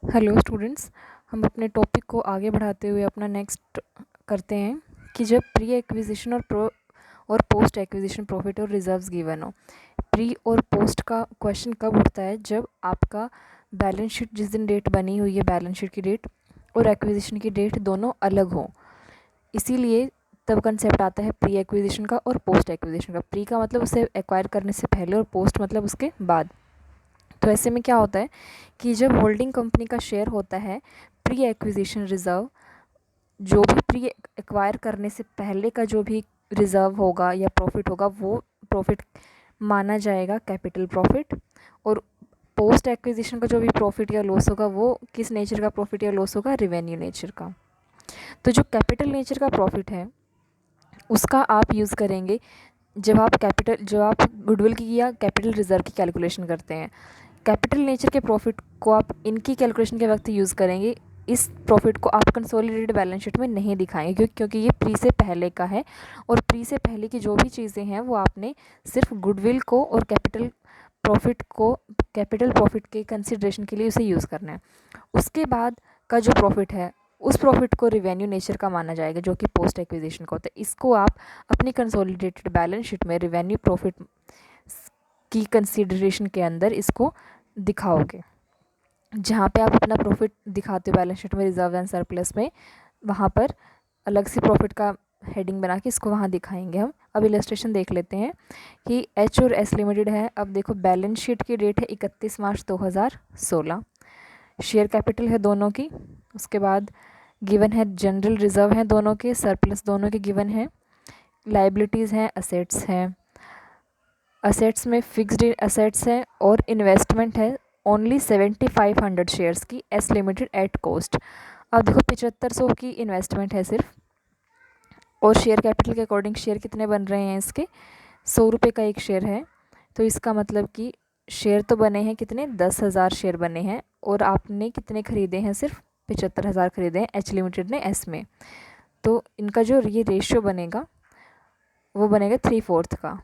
Hello students, हम अपने topic को आगे बढ़ाते हुए अपना नेक्स्ट करते हैं कि जब प्री एक्विजिशन और पोस्ट एक्विजिशन प्रॉफिट और रिजर्व्स गिवन हो। प्री और पोस्ट का क्वेश्चन कब उठता है? जब आपका बैलेंस शीट जिस दिन डेट बनी हुई है, बैलेंस शीट की डेट और एक्विजिशन की डेट दोनों अलग हो। इसीलिए तब कंसेप्ट आता है प्री एक्विजिशन का और पोस्ट एक्विजिशन का। प्री का मतलब उसे एक्वायर करने से पहले और पोस्ट मतलब उसके बाद। तो ऐसे में क्या होता है कि जब होल्डिंग कंपनी का शेयर होता है, प्री एक्विजिशन रिज़र्व, जो भी प्री एक्वायर करने से पहले का जो भी रिज़र्व होगा या प्रॉफिट होगा, वो प्रॉफिट माना जाएगा कैपिटल प्रॉफिट। और पोस्ट एक्विजिशन का जो भी प्रॉफिट या लॉस होगा, वो किस नेचर का प्रॉफिट या लॉस होगा? रेवेन्यू नेचर का। तो जो कैपिटल नेचर का प्रॉफिट है उसका आप यूज़ करेंगे जब आप गुडविल की या कैपिटल रिजर्व की कैलकुलेशन करते हैं। कैपिटल नेचर के प्रॉफिट को आप इनकी कैलकुलेशन के वक्त यूज़ करेंगे। इस प्रॉफिट को आप कंसोलिडेटेड बैलेंस शीट में नहीं दिखाएंगे क्योंकि ये प्री से पहले का है, और प्री से पहले की जो भी चीज़ें हैं वो आपने सिर्फ गुडविल को और कैपिटल प्रॉफिट के कंसिडरेशन के लिए उसे यूज़ करना है। उसके बाद का जो प्रॉफिट है उस प्रॉफिट को रिवेन्यू नेचर का माना जाएगा, जो कि पोस्ट एक्विजिशन का होता है। इसको आप अपनी कंसोलिडेटेड बैलेंस शीट में रिवेन्यू प्रॉफिट की कंसिडरेशन के अंदर इसको दिखाओगे। जहाँ पे आप अपना प्रॉफिट दिखाते हो बैलेंस शीट में रिजर्व एंड सरप्लस में, वहाँ पर अलग से प्रॉफिट का हेडिंग बना के इसको वहाँ दिखाएंगे हम। अब इलस्ट्रेशन देख लेते हैं कि एच और एस लिमिटेड है। अब देखो, बैलेंस शीट की डेट है 31 मार्च 2016। शेयर कैपिटल है दोनों की। उसके बाद गिवन है जनरल रिजर्व है दोनों के, सरप्लस दोनों के गिवन है। लाइबिलिटीज़ हैं, असेट्स हैं। असेट्स में फिक्स्ड असेट्स है और इन्वेस्टमेंट है ओनली 7500 शेयर्स की, एस लिमिटेड एट कॉस्ट। अब देखो, 7500 की इन्वेस्टमेंट है सिर्फ, और शेयर कैपिटल के अकॉर्डिंग शेयर कितने बन रहे हैं इसके? 100 रुपये का एक शेयर है। तो इसका मतलब कि शेयर तो बने हैं कितने? 10,000 शेयर बने हैं, और आपने कितने खरीदे हैं? सिर्फ 75,000 खरीदे हैं एच लिमिटेड ने एस में। तो इनका जो ये रेशियो बनेगा वो बनेगा 3/4 का।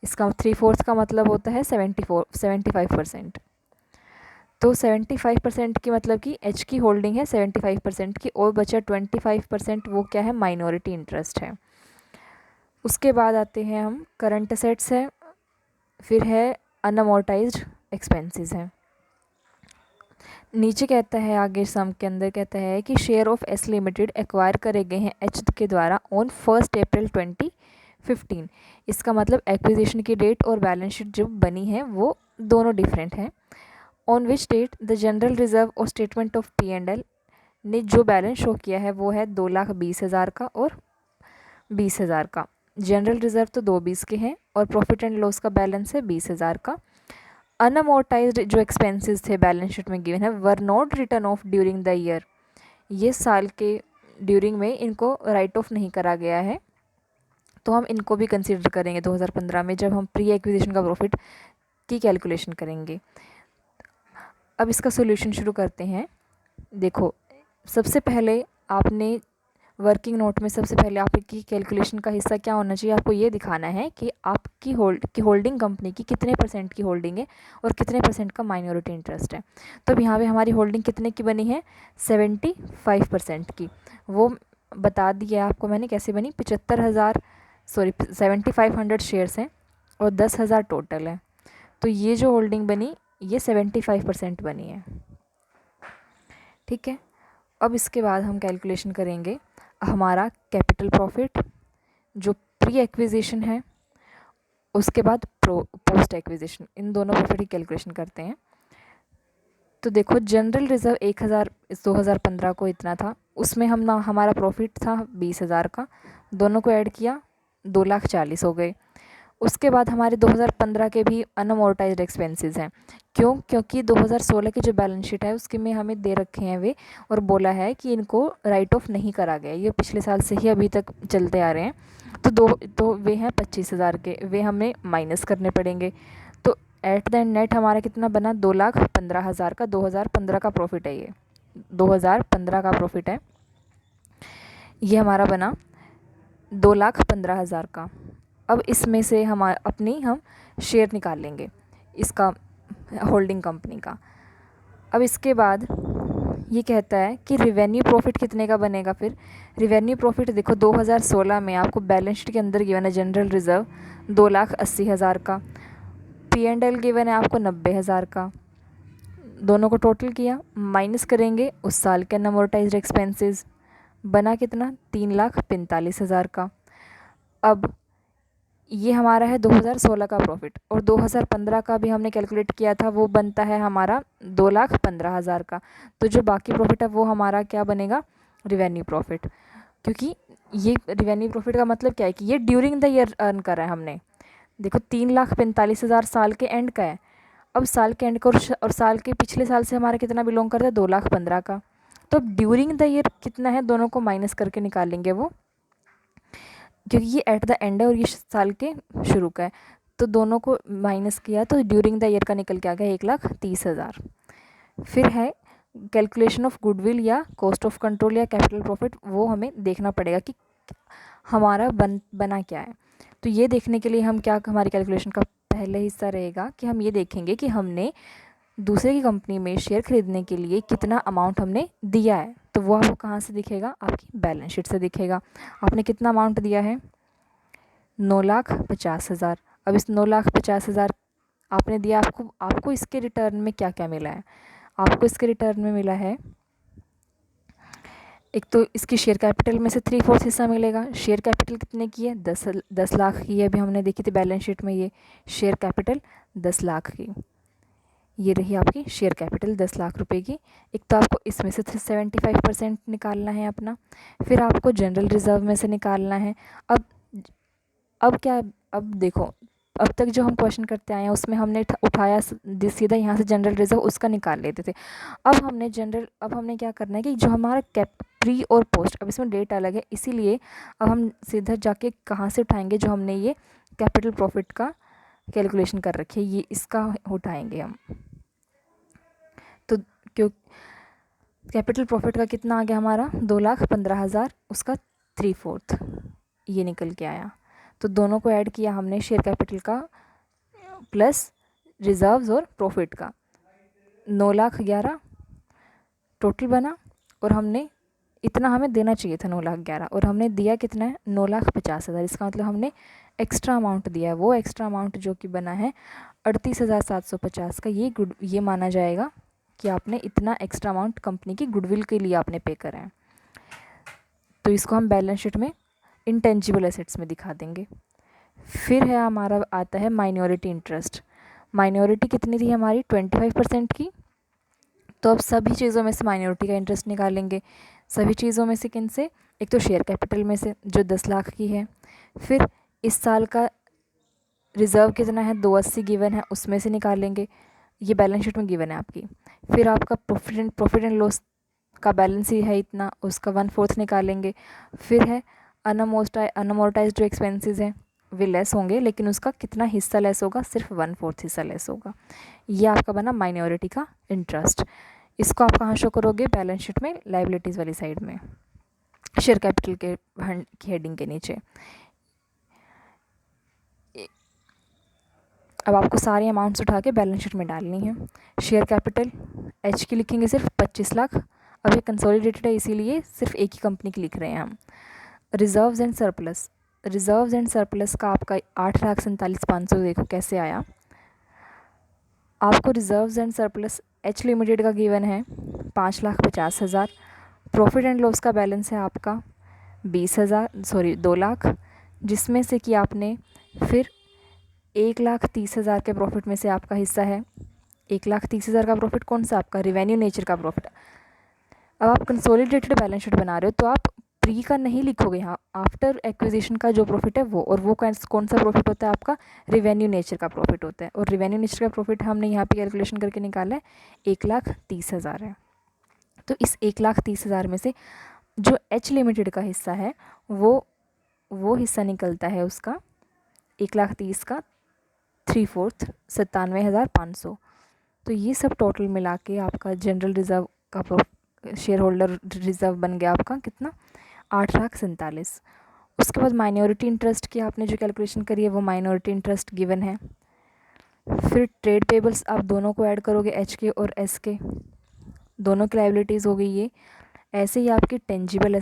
इसका 3/4 का मतलब होता है 75%। तो 75% की मतलब कि एच की होल्डिंग है 75% की, और बचा 25%, वो क्या है? माइनॉरिटी इंटरेस्ट है। उसके बाद आते हैं हम, करंट असेट्स है, फिर है अनअमोर्टाइज्ड एक्सपेंसेस हैं। नीचे कहता है, आगे सम के अंदर कहता है कि share of S limited acquire करे गए हैं एच के द्वारा ऑन 1 अप्रैल 2015। इसका मतलब एक्विजिशन की डेट और बैलेंस शीट जो बनी है वो दोनों डिफरेंट हैं। On which date the general reserve और स्टेटमेंट ऑफ P&L ने जो बैलेंस शो किया है वो है 2,20,000 का और 20,000 का। जनरल रिजर्व तो 220 के हैं, और प्रॉफिट एंड लॉस का बैलेंस है 20,000 का। अनअमोर्टाइज्ड जो एक्सपेंसेस थे बैलेंस शीट में गिवन है, were not return of during the year. ये साल के ड्यूरिंग में इनको राइट ऑफ नहीं करा गया है, तो हम इनको भी कंसिडर करेंगे 2015 में, जब हम प्री एक्विजिशन का प्रॉफिट की कैलकुलेशन करेंगे। अब इसका सोल्यूशन शुरू करते हैं। देखो, सबसे पहले आपने वर्किंग नोट में सबसे पहले आपकी कैलकुलेशन का हिस्सा क्या होना चाहिए? आपको ये दिखाना है कि आपकी होल्डिंग कंपनी की कितने परसेंट की होल्डिंग है और कितने परसेंट का माइनॉरिटी इंटरेस्ट है। तो अब यहाँ पे हमारी होल्डिंग कितने की बनी है? 75% की। वो बता दिया आपको मैंने कैसे बनी। 7,500 शेयर्स हैं और 10,000 टोटल है। तो ये जो होल्डिंग बनी ये 75% बनी है। ठीक है। अब इसके बाद हम कैलकुलेशन करेंगे हमारा कैपिटल प्रॉफिट जो प्री एक्विजिशन है, उसके बाद पोस्ट एक्विजिशन, इन दोनों प्रॉफिट की कैलकुलेशन करते हैं। तो देखो, जनरल रिजर्व 1,000 2015 को इतना था, उसमें हमारा प्रॉफिट था 20,000 का, दोनों को ऐड किया 2,40,000 हो गए। उसके बाद हमारे 2015 के भी अनअमोर्टाइज्ड एक्सपेंसेस हैं। क्यों? क्योंकि 2016 की जो बैलेंस शीट है उसके में हमें दे रखे हैं वे, और बोला है कि इनको राइट ऑफ नहीं करा गया। ये पिछले साल से ही अभी तक चलते आ रहे हैं। तो वे हैं 25,000 के, वे हमें माइनस करने पड़ेंगे। तो एट द एंड नेट हमारा कितना बना? 2,15,000 का 2015 का प्रॉफिट है। ये 2015 का प्रॉफिट है, ये हमारा बना 2,15,000 का। अब इसमें से हम शेयर निकाल लेंगे इसका, होल्डिंग कंपनी का। अब इसके बाद ये कहता है कि रिवेन्यू प्रॉफिट कितने का बनेगा। फिर रिवेन्यू प्रॉफिट देखो 2016 में आपको बैलेंस शीट के अंदर गिवन है जनरल रिज़र्व 2,80,000 का, P&L गिवन है आपको 90,000 का। दोनों को टोटल किया, माइनस करेंगे उस साल के अनअमोर्टाइज्ड एक्सपेंसेस, बना कितना 3,45,000 का। अब ये हमारा है 2016 का प्रॉफिट, और 2015 का भी हमने कैलकुलेट किया था, वो बनता है हमारा 2,15,000 का। तो जो बाकी प्रॉफिट है वो हमारा क्या बनेगा, रिवेन्यू प्रॉफिट। क्योंकि ये रिवेन्यू प्रॉफिट का मतलब क्या है कि ये ड्यूरिंग द ईयर अर्न करा है हमने। देखो 3,45,000 साल के एंड का है। अब साल के एंड का और साल के पिछले साल से हमारा कितना बिलोंग करता है, 2,15,000 का। तो अब ड्यूरिंग द ईयर कितना है, दोनों को माइनस करके निकालेंगे वो, क्योंकि ये एट द एंड है और ये साल के शुरू का है। तो दोनों को माइनस किया तो ड्यूरिंग द ईयर का निकल के आ गया 1,30,000। फिर है कैलकुलेशन ऑफ गुडविल या कॉस्ट ऑफ कंट्रोल या कैपिटल प्रॉफिट, वो हमें देखना पड़ेगा कि हमारा बना क्या है। तो ये देखने के लिए हम क्या, हमारी कैलकुलेशन का पहले हिस्सा रहेगा कि हम ये देखेंगे कि हमने दूसरे की कंपनी में शेयर खरीदने के लिए कितना अमाउंट हमने दिया है। तो वो आपको कहाँ से दिखेगा, आपकी बैलेंस शीट से दिखेगा। आपने कितना अमाउंट दिया है, 9,50,000। अब इस 9,50,000 आपने दिया, आपको इसके रिटर्न में क्या क्या मिला है। आपको इसके रिटर्न में मिला है, एक तो इसकी शेयर कैपिटल में से 3/4 हिस्सा मिलेगा। शेयर कैपिटल कितने की है, 10 लाख की है। अभी हमने देखी थी बैलेंस शीट में, ये शेयर कैपिटल 10 लाख की, ये रही आपकी शेयर कैपिटल 10 लाख रुपए की। एक तो आपको इसमें से 75% निकालना है अपना। फिर आपको जनरल रिज़र्व में से निकालना है। अब देखो, अब तक जो हम क्वेश्चन करते आए हैं उसमें हमने उठाया सीधा यहाँ से जनरल रिज़र्व, उसका निकाल लेते थे। अब हमने क्या करना है कि जो हमारा प्री और पोस्ट, अब इसमें डेट अलग है, इसीलिए अब हम सीधा जाके कहाँ से उठाएंगे, जो हमने ये कैपिटल प्रॉफिट का कैलकुलेशन कर रखी है, ये इसका उठाएंगे हम। तो क्यों कैपिटल प्रॉफिट का कितना आ गया हमारा, 2,15,000, उसका 3/4 ये निकल के आया। तो दोनों को ऐड किया हमने, शेयर कैपिटल का प्लस रिजर्व्स और प्रॉफिट का, 9,11,000 टोटल बना। और हमने इतना हमें देना चाहिए था 9,11,000, और हमने दिया कितना है, 9,50,000। इसका मतलब हमने एक्स्ट्रा अमाउंट दिया है। वो एक्स्ट्रा अमाउंट जो कि बना है 38,750 का, ये माना जाएगा कि आपने इतना एक्स्ट्रा अमाउंट कंपनी की गुडविल के लिए आपने पे करा है। तो इसको हम बैलेंस शीट में इंटेंजिबल एसेट्स में दिखा देंगे। फिर है हमारा आता है माइनॉरिटी इंटरेस्ट। माइनॉरिटी कितनी थी हमारी, 25% की। तो अब सभी चीज़ों में से माइनॉरिटी का इंटरेस्ट निकालेंगे। सभी चीज़ों में से किन से, एक तो शेयर कैपिटल में से जो 10 लाख की है। फिर इस साल का रिज़र्व कितना है, 280 गिवन है, उसमें से निकालेंगे, ये बैलेंस शीट में गिवन है आपकी। फिर आपका प्रॉफिट एंड लॉस का बैलेंस ही है इतना, उसका 1/4 निकालेंगे। फिर है अनअमोर्टाइज जो एक्सपेंसेस हैं वे लेस होंगे, लेकिन उसका कितना हिस्सा लेस होगा, सिर्फ 1/4 हिस्सा लेस होगा। ये आपका बना माइनॉरिटी का इंटरेस्ट। इसको आप कहाँ शो करोगे, बैलेंस शीट में लाइबिलिटीज़ वाली साइड में, शेयर कैपिटल के की हेडिंग के नीचे। अब आपको सारे अमाउंट्स उठा के बैलेंस शीट में डालनी है। शेयर कैपिटल एच की लिखेंगे सिर्फ 25 लाख। अब ये कंसोलिडेटेड है इसीलिए सिर्फ एक ही कंपनी की लिख रहे हैं हम। रिजर्व्स एंड सरप्लस का आपका 8,47,500 देखो कैसे आया। आपको reserves and surplus H limited का गिवन है 5,50,000। प्रॉफिट एंड लॉस का बैलेंस है आपका 2 लाख, जिसमें से कि आपने फिर 1,30,000 के प्रॉफिट में से आपका हिस्सा है 1,30,000 का प्रॉफिट कौन सा, आपका रिवेन्यू नेचर का प्रॉफिट। अब आप कंसोलिडेटेड बैलेंस शीट बना रहे हो तो आप प्री का नहीं लिखोगे यहाँ, आफ्टर एक्विजिशन का जो प्रॉफिट है वो, और वो कौन सा प्रॉफिट होता है आपका, रिवेन्यू नेचर का प्रॉफिट होता है। और रिवेन्यू नेचर का प्रॉफिट हमने यहाँ पे कैलकुलेशन करके निकाला है 1,30,000 है। तो इस 1,30,000 में से जो एच लिमिटेड का हिस्सा है वो हिस्सा निकलता है उसका 1,30,000 का 3/4 97,500। तो ये सब टोटल मिला के आपका जनरल रिज़र्व का शेयर होल्डर रिज़र्व बन गया आपका कितना, 8,47,000। उसके बाद माइनॉरिटी इंटरेस्ट की आपने जो कैलकुलेशन करी है वो माइनॉरिटी इंटरेस्ट गिवन है। फिर ट्रेड पेबल्स आप दोनों को ऐड करोगे, एच के और एस के, दोनों की लायबिलिटीज़ हो गई ये। ऐसे ही आपकी टेंजिबल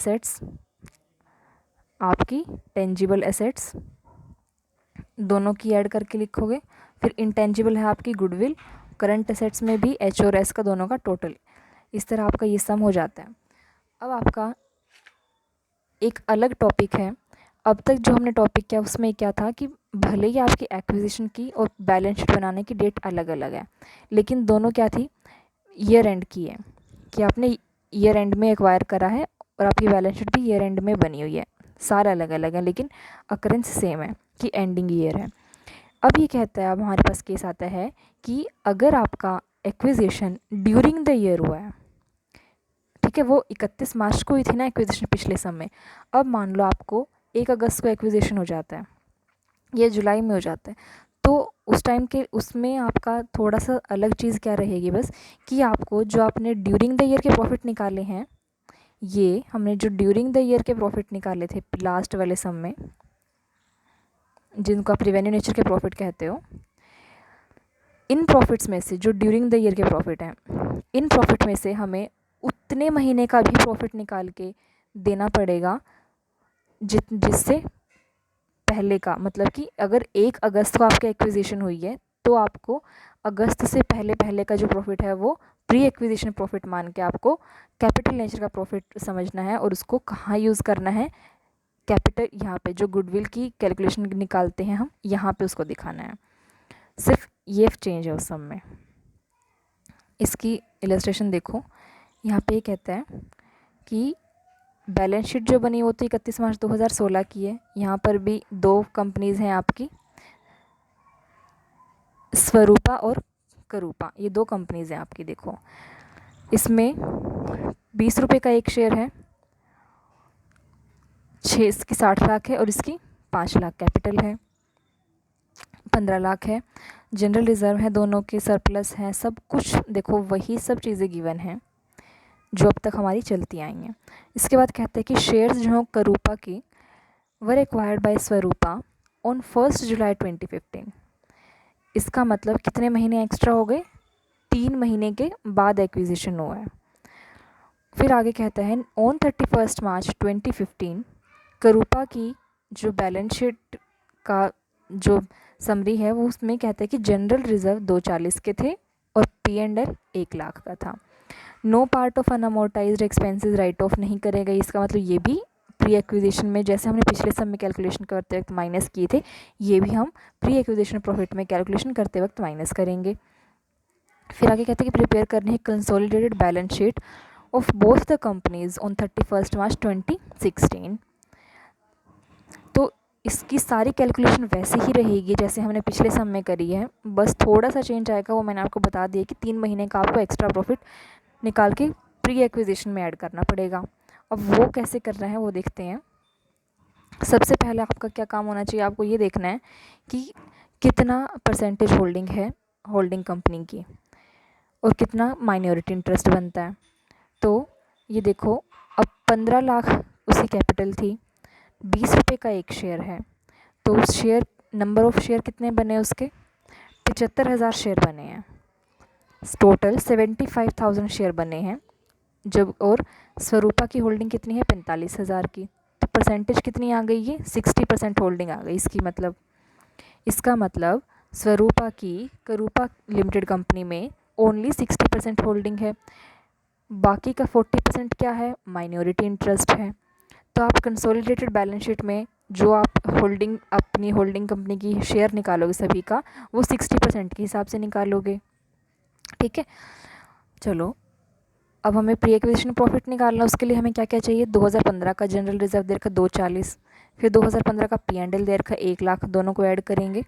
एसेट्स दोनों की ऐड करके लिखोगे। फिर इंटेंजिबल है आपकी गुडविल। करंट एसेट्स में भी एच और एस का दोनों का टोटल। इस तरह आपका ये सम हो जाता है। अब आपका एक अलग टॉपिक है। अब तक जो हमने टॉपिक किया उसमें क्या था कि भले ही आपकी एक्विजिशन की और बैलेंस शीट बनाने की डेट अलग अलग है, लेकिन दोनों क्या थी, ईयर एंड की है, कि आपने ईयर एंड में एक्वायर करा है और आपकी बैलेंस शीट भी ईयर एंड में बनी हुई है। सारे अलग अलग हैं लेकिन अकरेंस सेम है कि एंडिंग ईयर है। अब ये कहता है, अब हमारे पास केस आता है कि अगर आपका एक्विजिशन ड्यूरिंग द ईयर हुआ है, ठीक है, वो 31 मार्च को ही थी ना एक्विजिशन पिछले समय। अब मान लो आपको 1 अगस्त को एक्विजिशन हो जाता है या जुलाई में हो जाता है, तो उस टाइम के उसमें आपका थोड़ा सा अलग चीज़ क्या रहेगी बस, कि आपको जो आपने ड्यूरिंग द ईयर के प्रॉफिट निकाले हैं, ये हमने जो ड्यूरिंग द ईयर के प्रॉफिट निकाले थे लास्ट वाले सम में, जिनको आप रिवेन्यू नेचर के प्रॉफिट कहते हो, इन प्रॉफिट्स में से जो ड्यूरिंग द ईयर के प्रॉफिट हैं, इन प्रॉफिट में से हमें उतने महीने का भी प्रॉफिट निकाल के देना पड़ेगा जिससे पहले का, मतलब कि अगर 1 अगस्त को आपकी एक्विजिशन हुई है तो आपको अगस्त से पहले का जो प्रॉफिट है वो प्री एक्विजिशन प्रॉफिट मान के आपको कैपिटल नेचर का प्रॉफिट समझना है। और उसको कहाँ यूज़ करना है, कैपिटल, यहाँ पे जो गुडविल की कैलकुलेशन निकालते हैं हम, यहाँ पे उसको दिखाना है। सिर्फ ये चेंज है उस सम में। इसकी इलस्ट्रेशन देखो, यहाँ पे कहता है कि बैलेंस शीट जो बनी वो तो 31 मार्च 2016 की है। यहाँ पर भी 2 कंपनीज़ हैं आपकी, स्वरूपा और करूपा, ये 2 कंपनीज़ हैं आपकी। देखो इसमें 20 रुपये का एक शेयर है, 60 लाख है और इसकी 5 लाख कैपिटल है, 15 लाख है। जनरल रिज़र्व है, दोनों के सरप्लस हैं, सब कुछ देखो वही सब चीज़ें गिवन हैं जो अब तक हमारी चलती आई हैं। इसके बाद कहते हैं कि शेयर्स जो हैं करूपा की वर एक्वायर्ड बाय स्वरूपा ऑन 1 जुलाई 2015। इसका मतलब कितने महीने एक्स्ट्रा हो गए, 3 महीने के बाद एक्विजिशन हुआ है। फिर आगे कहता है ऑन 31 मार्च 2015 करूपा की जो बैलेंस शीट का जो समरी है वो उसमें कहता है कि जनरल रिजर्व 240 के थे और P&L 1 लाख का था। No part of unamortised expenses write off नहीं करे गए। इसका मतलब ये भी प्री एक्विजिशन में, जैसे हमने पिछले सम में कैलकुलेशन करते वक्त माइनस किए थे, ये भी हम प्री एक्विजिशन प्रॉफिट में कैलकुलेशन करते वक्त माइनस करेंगे। फिर आगे कहते हैं कि प्रिपेयर करनी है consolidated balance sheet of both the companies on 31 मार्च 2016। तो इसकी सारी कैलकुलेशन वैसे ही रहेगी जैसे हमने पिछले सम में करी है, बस थोड़ा सा चेंज आएगा, वो मैंने आपको बता दिया कि 3 महीने का आपको एक्स्ट्रा प्रॉफिट निकाल के प्री एक्विजिशन में ऐड करना पड़ेगा। अब वो कैसे करना है वो देखते हैं। सबसे पहले आपका क्या काम होना चाहिए, आपको ये देखना है कि कितना परसेंटेज होल्डिंग है होल्डिंग कंपनी की और कितना माइनॉरिटी इंटरेस्ट बनता है। तो ये देखो, अब 15 लाख उसकी कैपिटल थी, 20 रुपये का एक शेयर है, तो उस शेयर नंबर ऑफ़ शेयर कितने बने उसके, 75,000 शेयर बने हैं। टोटल 75,000 शेयर बने हैं जब, और स्वरूपा की होल्डिंग कितनी है 45,000 की, तो परसेंटेज कितनी आ गई है 60% होल्डिंग आ गई। इसका मतलब स्वरूपा की करूपा लिमिटेड कंपनी में ओनली 60% होल्डिंग है, बाकी का 40% क्या है, माइनॉरिटी इंटरेस्ट है। तो आप कंसोलिडेटेड बैलेंस शीट में जो आप होल्डिंग अपनी होल्डिंग कंपनी की शेयर निकालोगे सभी का, वो 60% के हिसाब से निकालोगे। ठीक है, चलो अब हमें प्री एक्विजिशन प्रॉफिट निकालना, उसके लिए हमें क्या क्या चाहिए, 2015 का जनरल रिजर्व दे रखा 240, फिर 2015 का P&L दे रखा 1 लाख, दोनों को ऐड करेंगे।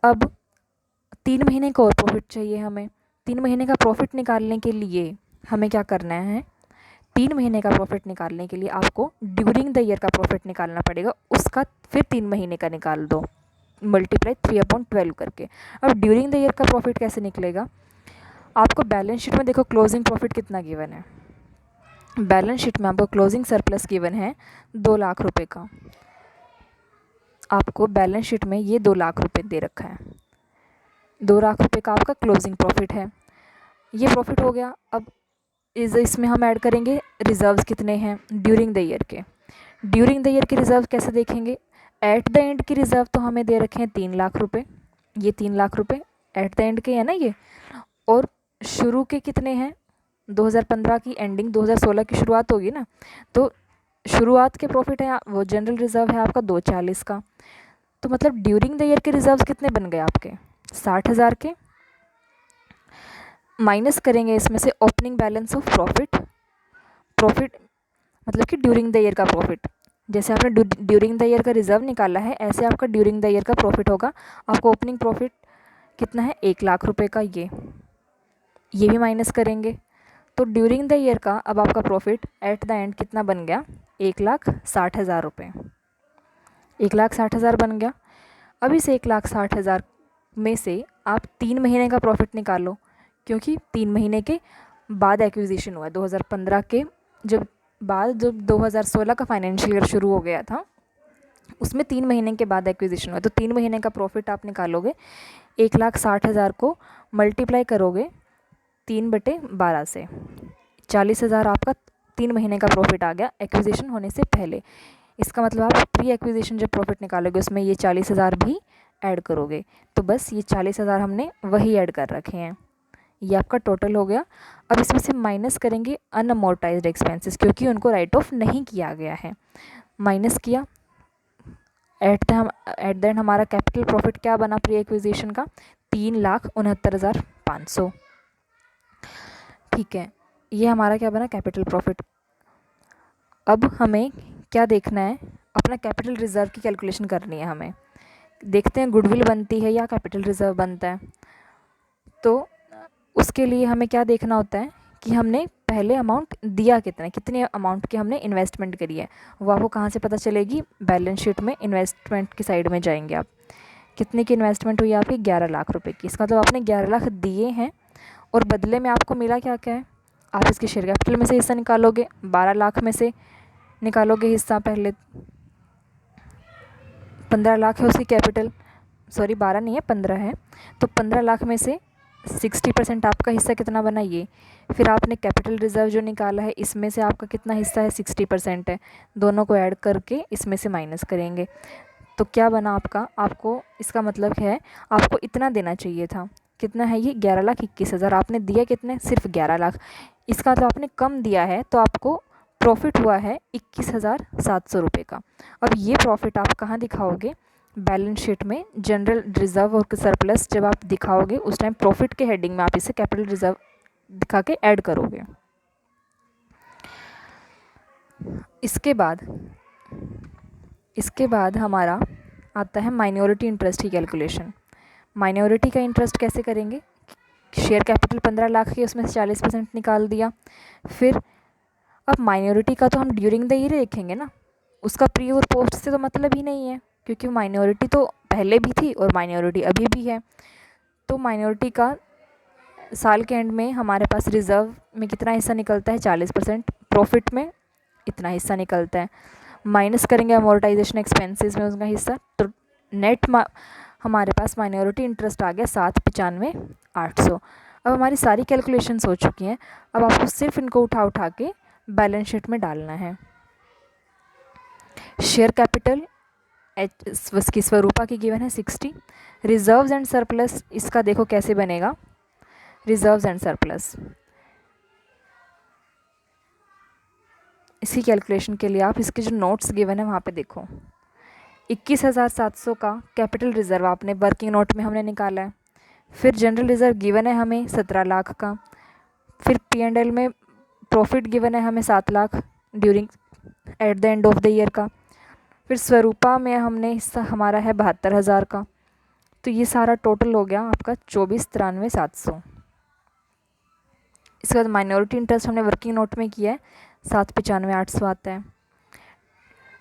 अब 3 महीने का और प्रॉफिट चाहिए हमें। 3 महीने का प्रॉफिट निकालने के लिए हमें क्या करना है, 3 महीने का प्रॉफिट निकालने के लिए आपको ड्यूरिंग द ईयर का प्रॉफिट निकालना पड़ेगा, उसका फिर 3 महीने का निकाल दो, मल्टीप्लाई 3/12 करके। अब ड्यूरिंग द ईयर का प्रॉफिट कैसे निकलेगा, आपको बैलेंस शीट में देखो क्लोजिंग प्रॉफिट कितना गिवन है, बैलेंस शीट में आपको क्लोजिंग सरप्लस गिवन है 2 लाख रुपए का। आपको बैलेंस शीट में ये 2 लाख रुपए दे रखा है, 2 लाख रुपए का आपका क्लोजिंग प्रॉफिट है। ये प्रॉफिट हो गया। अब इसमें हम ऐड करेंगे रिजर्व्स कितने हैं ड्यूरिंग द ईयर के। ड्यूरिंग द ईयर के रिजर्व कैसे देखेंगे? एट द एंड की रिजर्व तो हमें दे रखे हैं 3 लाख रुपए, ये 3 लाख रुपए एट द एंड के है ना ये। और शुरू के कितने हैं? 2015 की एंडिंग 2016 की शुरुआत होगी ना, तो शुरुआत के प्रॉफिट है वो जनरल रिजर्व है आपका 240 का। तो मतलब ड्यूरिंग द ईयर के रिजर्व्स कितने बन गए आपके? 60,000 के। माइनस करेंगे इसमें से opening balance of profit. Profit मतलब कि ड्यूरिंग द ईयर का प्रॉफिट। जैसे आपने ड्यूरिंग द ईयर का रिजर्व निकाला है, ऐसे आपका ड्यूरिंग द ईयर का प्रॉफिट होगा। आपको ओपनिंग प्रॉफिट कितना है? 1 लाख रुपए का। ये भी माइनस करेंगे। तो ड्यूरिंग द ईयर का अब आपका प्रॉफिट एट द एंड कितना बन गया? 1,60,000 रुपये। 1,60,000 बन गया। अब इस 1,60,000 में से आप 3 महीने का प्रॉफिट निकालो, क्योंकि 3 महीने के बाद एक्विजिशन हुआ है 2015 के जब 2016 का फाइनेंशियल ईयर शुरू हो गया था, उसमें 3 महीने के बाद एक्विजिशन हुआ। तो 3 महीने का प्रॉफिट आप निकालोगे, 1,60,000 को मल्टीप्लाई करोगे 3/12 से, 40,000 आपका 3 महीने का प्रॉफिट आ गया एक्विजिशन होने से पहले। इसका मतलब आप प्री एक्विजिशन जब प्रॉफिट निकालोगे उसमें ये 40,000 भी ऐड करोगे। तो बस ये 40,000 हमने वही ऐड कर रखे हैं। ये आपका टोटल हो गया। अब इसमें से माइनस करेंगे अनअमोर्टाइज्ड एक्सपेंसेस, क्योंकि उनको राइट ऑफ नहीं किया गया है। माइनस किया, एट द एंड हमारा कैपिटल प्रॉफिट क्या बना प्री एक्विजिशन का? 3,69,500। ठीक है, ये हमारा क्या बना? Capital profit. अब हमें क्या देखना है? अपना कैपिटल रिजर्व की कैलकुलेशन करनी है हमें। देखते हैं गुडविल बनती है या कैपिटल रिजर्व बनता है। तो उसके लिए हमें क्या देखना होता है कि हमने पहले अमाउंट दिया कितने अमाउंट की हमने इन्वेस्टमेंट करी है, वो आपको कहाँ से पता चलेगी? बैलेंस शीट में इन्वेस्टमेंट की साइड में जाएंगे आप। कितने की इन्वेस्टमेंट हुई आपकी? 11 लाख रुपए की। इसका मतलब आपने 11 लाख दिए हैं और बदले में आपको मिला क्या क्या है? आप इसके शेयर कैपिटल में से हिस्सा निकालोगे, 12 लाख में से निकालोगे हिस्सा। पहले 15 लाख है उसकी कैपिटल, सॉरी 12 नहीं है 15 है। तो 15 लाख में से 60% आपका हिस्सा कितना बना? ये। फिर आपने कैपिटल रिजर्व जो निकाला है इसमें से आपका कितना हिस्सा है? 60% है। दोनों को ऐड करके इसमें से माइनस करेंगे तो क्या बना आपका? आपको इसका मतलब है आपको इतना देना चाहिए था। कितना है ये? 11,21,000। आपने दिया कितने? सिर्फ 11 लाख। इसका तो आपने कम दिया है, तो आपको प्रॉफिट हुआ है 21,700 रुपये का। अब ये प्रॉफिट आप कहाँ दिखाओगे? बैलेंस शीट में जनरल रिजर्व और सरप्लस जब आप दिखाओगे उस टाइम प्रॉफिट के हेडिंग में आप इसे कैपिटल रिजर्व दिखा के ऐड करोगे। इसके बाद हमारा आता है माइनॉरिटी इंटरेस्ट की कैलकुलेशन। माइनॉरिटी का इंटरेस्ट कैसे करेंगे? शेयर कैपिटल 15 लाख की, उसमें से 40% निकाल दिया। फिर अब माइनॉरिटी का तो हम ड्यूरिंग द ईयर देखेंगे ना, उसका प्री और पोस्ट से तो मतलब ही नहीं है, क्योंकि माइनॉरिटी तो पहले भी थी और माइनॉरिटी अभी भी है। तो माइनॉरिटी का साल के एंड में हमारे पास रिजर्व में कितना हिस्सा निकलता है? 40%। प्रॉफिट में इतना हिस्सा निकलता है। माइनस करेंगे अमोर्टाइजेशन एक्सपेंसेस में उसका हिस्सा, तो नेट हमारे पास माइनॉरिटी इंटरेस्ट आ गया 795,800। अब हमारी सारी कैलकुलेशंस हो चुकी हैं। अब आपको सिर्फ इनको उठा के बैलेंस शीट में डालना है। शेयर कैपिटल की स्वरूपा की गिवन है 60। रिजर्व्स एंड सरप्लस, इसका देखो कैसे बनेगा। रिजर्व्स एंड सरप्लस, इसकी कैलकुलेशन के लिए आप इसके जो नोट्स गिवन है वहाँ पे देखो। 21,700 का कैपिटल रिजर्व आपने वर्किंग नोट में हमने निकाला है। फिर जनरल रिजर्व गिवन है हमें 17 लाख का। फिर P&L में प्रॉफिट गिवन है हमें 7 lakh during at the end of the year का। फिर स्वरूपा में हमने हिस्सा हमारा है 72,000 का। तो ये सारा टोटल हो गया आपका 24,93,700। इसके बाद माइनॉरिटी इंटरेस्ट हमने वर्किंग नोट में किया है 7,95,800 आता है।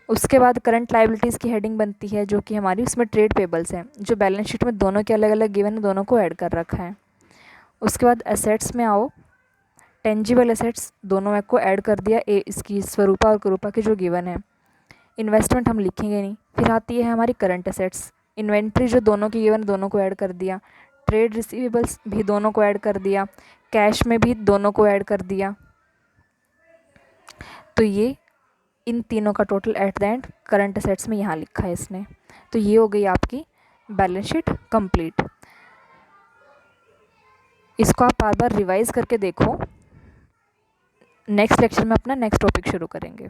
उसके बाद करंट लाइबिलिटीज़ की हेडिंग बनती है जो कि हमारी उसमें ट्रेड पेबल्स है, जो बैलेंस शीट में दोनों के अलग अलग गिवन है, दोनों को ऐड कर रखा है। उसके बाद एसेट्स में आओ, टेंजिबल एसेट्स दोनों को ऐड कर दिया, इसकी स्वरूपा और करूपा की जो गिवन है। इन्वेस्टमेंट हम लिखेंगे नहीं। फिर आती है हमारी करंट एसेट्स, इन्वेंट्री जो दोनों की गिवन दोनों को ऐड कर दिया। ट्रेड रिसीवेबल्स भी दोनों को ऐड कर दिया। कैश में भी दोनों को ऐड कर दिया। तो ये इन तीनों का total at the end current assets में यहाँ लिखा है इसने। तो ये हो गई आपकी बैलेंस शीट कंप्लीट। इसको आप बार बार रिवाइज करके देखो। नेक्स्ट लेक्चर में अपना नेक्स्ट टॉपिक शुरू करेंगे।